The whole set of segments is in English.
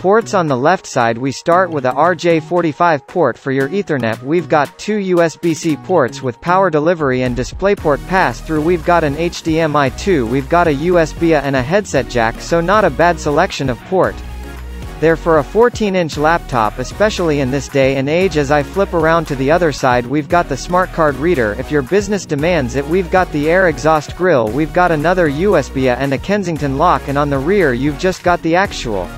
Ports on the left side, we start with a RJ45 port for your Ethernet. We've got two USB-C ports with power delivery and DisplayPort pass-through. We've got an HDMI 2, we've got a USB-A and a headset jack, so not a bad selection of port there for a 14-inch laptop, especially in this day and age. As I flip around to the other side, we've got the smart card reader if your business demands it. We've got the air exhaust grill, we've got another USB-A and a Kensington lock, and on the rear you've just got the actual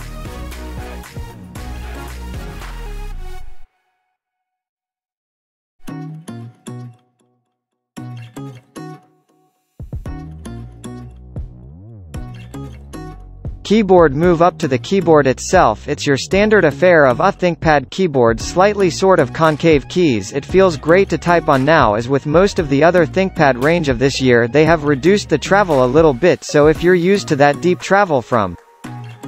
keyboard. Move up to the keyboard itself. It's your standard affair of a ThinkPad keyboard, slightly sort of concave keys. It feels great to type on now. As with most of the other ThinkPad range of this year, they have reduced the travel a little bit, so if you're used to that deep travel from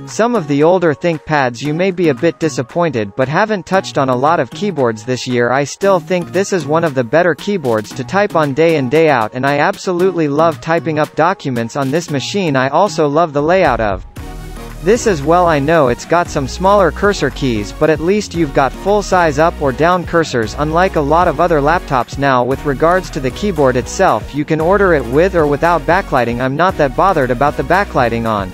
some of the older ThinkPads, you may be a bit disappointed, but haven't touched on a lot of keyboards this year. I still think this is one of the better keyboards to type on day in day out, and I absolutely love typing up documents on this machine. I also love the layout of this as well. I know it's got some smaller cursor keys, but at least you've got full-size up or down cursors, unlike a lot of other laptops. Now, with regards to the keyboard itself, you can order it with or without backlighting. I'm not that bothered about the backlighting on